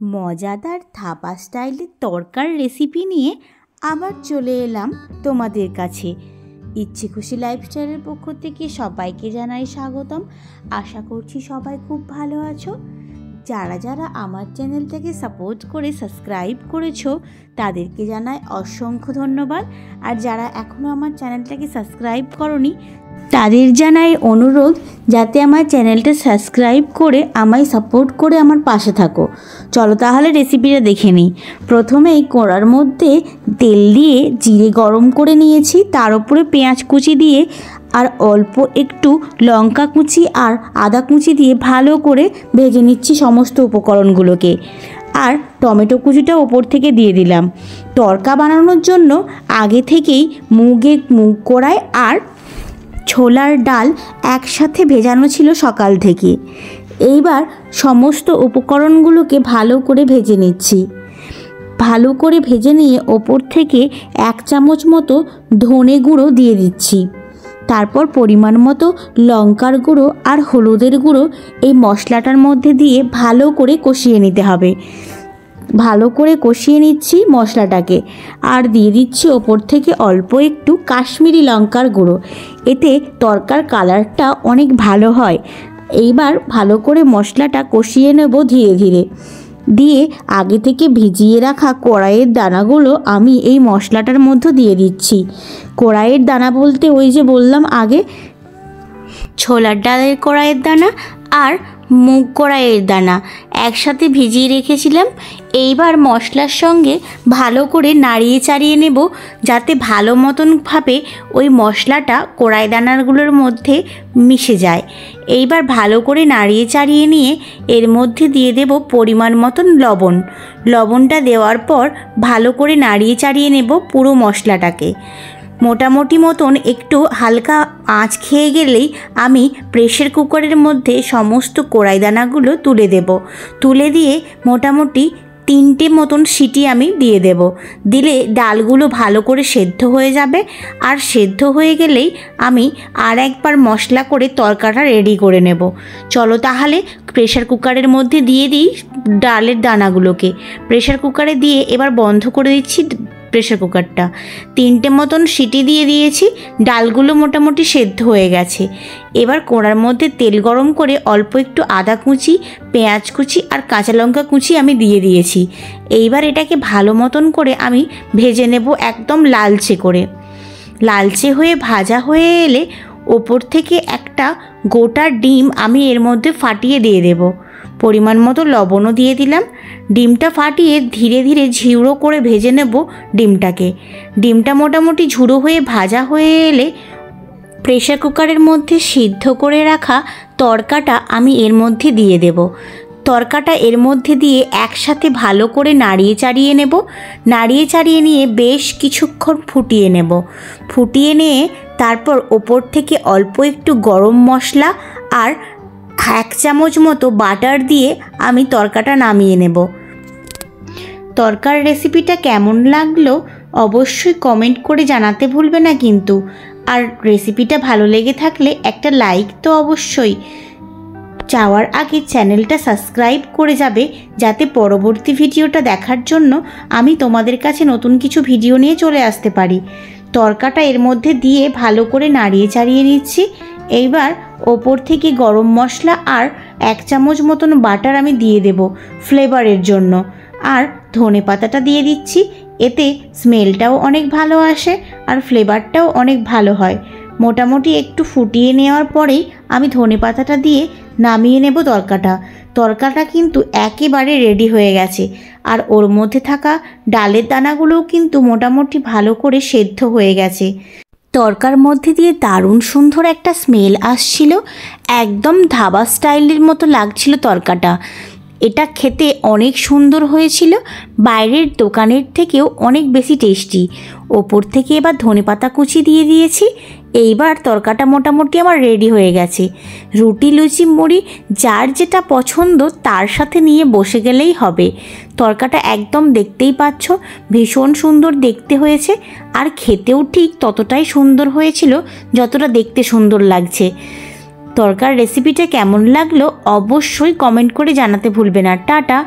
মজাদার ধাবা স্টাইলের তরকার রেসিপি নিয়ে আবার চলে এলাম তোমাদের কাছে। ইচ্ছে খুশি লাইফস্টাইলের পক্ষ থেকে সবাইকে জানাই স্বাগতম। আশা করছি সবাই খুব ভালো আছো। যারা যারা আমার চ্যানেলটাকে সাপোর্ট করে সাবস্ক্রাইব করেছো তাদেরকে জানাই অসংখ্য ধন্যবাদ। আর যারা এখনও আমার চ্যানেলটাকে সাবস্ক্রাইব করোনি তাদের জানাই অনুরোধ যাতে আমার চ্যানেলটা সাবস্ক্রাইব করে আমায় সাপোর্ট করে আমার পাশে থাকো। চলো তাহলে রেসিপিটা দেখে নিই। প্রথমেই কড়ার মধ্যে তেল দিয়ে জিরে গরম করে নিয়েছি, তার উপরে পেঁয়াজ কুচি দিয়ে আর অল্প একটু লঙ্কা কুচি আর আদা কুচি দিয়ে ভালো করে ভেজে নিচ্ছি সমস্ত উপকরণগুলোকে। আর টমেটো কুচিটা ওপর থেকে দিয়ে দিলাম। তড়কা বানানোর জন্য আগে থেকেই মুগ কড়াই আর ছোলার ডাল একসাথে ভেজানো ছিল সকাল থেকে। এইবার সমস্ত উপকরণগুলোকে ভালো করে ভেজে নিচ্ছি। ভালো করে ভেজে নিয়ে ওপর থেকে 1 চামচ মতো ধনে গুঁড়ো দিয়ে দিচ্ছি। তারপর পরিমাণ মতো লঙ্কার গুঁড়ো আর হলুদের গুঁড়ো এই মশলাটার মধ্যে দিয়ে ভালো করে কষিয়ে নিতে হবে। ভালো করে কষিয়ে নিচ্ছি মশলাটাকে। আর দিয়ে দিচ্ছি ওপর থেকে অল্প একটু কাশ্মীরি লঙ্কার গুঁড়ো, এতে তরকার কালারটা অনেক ভালো হয়। এইবার ভালো করে মশলাটা কষিয়ে নেব ধীরে ধীরে। দিয়ে আগে থেকে ভিজিয়ে রাখা কড়াইয়ের দানাগুলো আমি এই মশলাটার মধ্যে দিয়ে দিচ্ছি। কড়াইয়ের দানা বলতে ওই যে বললাম আগে, ছোলার ডালের কড়াইয়ের দানা আর মুগ কড়াইয়ের দানা একসাথে ভিজিয়ে রেখেছিলাম। এইবার মশলার সঙ্গে ভালো করে নাড়িয়ে চাড়িয়ে নেব যাতে ভালো মতনভাবে ওই মশলাটা কড়াই দানাগুলোর মধ্যে মিশে যায়। এইবার ভালো করে নাড়িয়ে চাড়িয়ে নিয়ে এর মধ্যে দিয়ে দেব পরিমাণ মতন লবণ। লবণটা দেওয়ার পর ভালো করে নাড়িয়ে চাড়িয়ে নেব পুরো মশলাটাকে। মোটামুটি মতন একটু হালকা আঁচ খেয়ে গেলেই আমি প্রেসার কুকারের মধ্যে সমস্ত কড়াই দানাগুলো তুলে দেব। তুলে দিয়ে মোটামুটি 3টে মতন সিটি আমি দিয়ে দেব। দিলে ডালগুলো ভালো করে সেদ্ধ হয়ে যাবে। আর সেদ্ধ হয়ে গেলেই আমি আর একবার মশলা করে তরকাটা রেডি করে নেব। চলো তাহলে প্রেসার কুকারের মধ্যে দিয়ে দিই ডালের দানাগুলোকে। প্রেসার কুকারে দিয়ে এবার বন্ধ করে দিচ্ছি প্রেসার কুকারটা। 3টে মতন সিটি দিয়ে দিয়েছি। ডালগুলো মোটামুটি সেদ্ধ হয়ে গেছে। এবার কড়ার মধ্যে তেল গরম করে অল্প একটু আদা কুচি, পেঁয়াজ কুচি আর কাঁচা লঙ্কা কুচি আমি দিয়ে দিয়েছি। এইবার এটাকে ভালো মতন করে আমি ভেজে নেব একদম লালচে করে। লালচে হয়ে ভাজা হয়ে এলে ওপর থেকে একটা গোটা ডিম আমি এর মধ্যে ফাটিয়ে দিয়ে দেব। পরিমাণ মতো লবণও দিয়ে দিলাম। ডিমটা ফাটিয়ে ধীরে ধীরে ঝিউড়ো করে ভেজে নেব ডিমটাকে। ডিমটা মোটামুটি ঝুড়ো হয়ে ভাজা হয়ে এলে প্রেসার কুকারের মধ্যে সিদ্ধ করে রাখা তরকাটা আমি এর মধ্যে দিয়ে দেব। তরকাটা এর মধ্যে দিয়ে একসাথে ভালো করে নাড়িয়ে চাড়িয়ে নেব। নাড়িয়ে চাড়িয়ে নিয়ে বেশ কিছুক্ষণ ফুটিয়ে নেব। ফুটিয়ে নিয়ে তারপর ওপর থেকে অল্প একটু গরম মশলা আর 1 চামচ মতো বাটার দিয়ে আমি তরকাটা নামিয়ে নেব। তরকার রেসিপিটা কেমন লাগলো অবশ্যই কমেন্ট করে জানাতে ভুলবে না কিন্তু। আর রেসিপিটা ভালো লেগে থাকলে একটা লাইক তো অবশ্যই। যাওয়ার আগে চ্যানেলটা সাবস্ক্রাইব করে যাবে যাতে পরবর্তী ভিডিওটা দেখার জন্য আমি তোমাদের কাছে নতুন কিছু ভিডিও নিয়ে চলে আসতে পারি। তরকাটা এর মধ্যে দিয়ে ভালো করে নাড়িয়ে চাড়িয়ে নিচ্ছি। এইবার ওপর থেকে গরম মশলা আর 1 চামচ মতন বাটার আমি দিয়ে দেব ফ্লেভারের জন্য। আর ধনে পাতাটা দিয়ে দিচ্ছি, এতে স্মেলটাও অনেক ভালো আসে আর ফ্লেভারটাও অনেক ভালো হয়। মোটামুটি একটু ফুটিয়ে নেওয়ার পরেই আমি ধনে পাতাটা দিয়ে নামিয়ে নেব তরকাটা। তরকাটা কিন্তু একেবারে রেডি হয়ে গেছে। আর ওর মধ্যে থাকা ডালের দানাগুলোও কিন্তু মোটামুটি ভালো করে সেদ্ধ হয়ে গেছে। তরকার মধ্যে দিয়ে দারুণ সুন্দর একটা স্মেল আসছিল। একদম ধাবা স্টাইলের মতো লাগছিল তরকাটা। এটা খেতে অনেক সুন্দর হয়েছিল, বাইরের দোকানের থেকেও অনেক বেশি টেস্টি। ওপর থেকে এবার ধনেপাতা কুচি দিয়ে দিয়েছি। এইবার তরকাটা মোটামুটি আমার রেডি হয়ে গেছে। রুটি, লুচি, মুড়ি যার যেটা পছন্দ তার সাথে নিয়ে বসে গেলেই হবে। তরকাটা একদম দেখতেই পাচ্ছ ভীষণ সুন্দর দেখতে হয়েছে। আর খেতেও ঠিক ততটাই সুন্দর হয়েছিল যতটা দেখতে সুন্দর লাগছে। তরকার রেসিপিটা কেমন লাগলো অবশ্যই কমেন্ট করে জানাতে ভুলবে না। টাটা।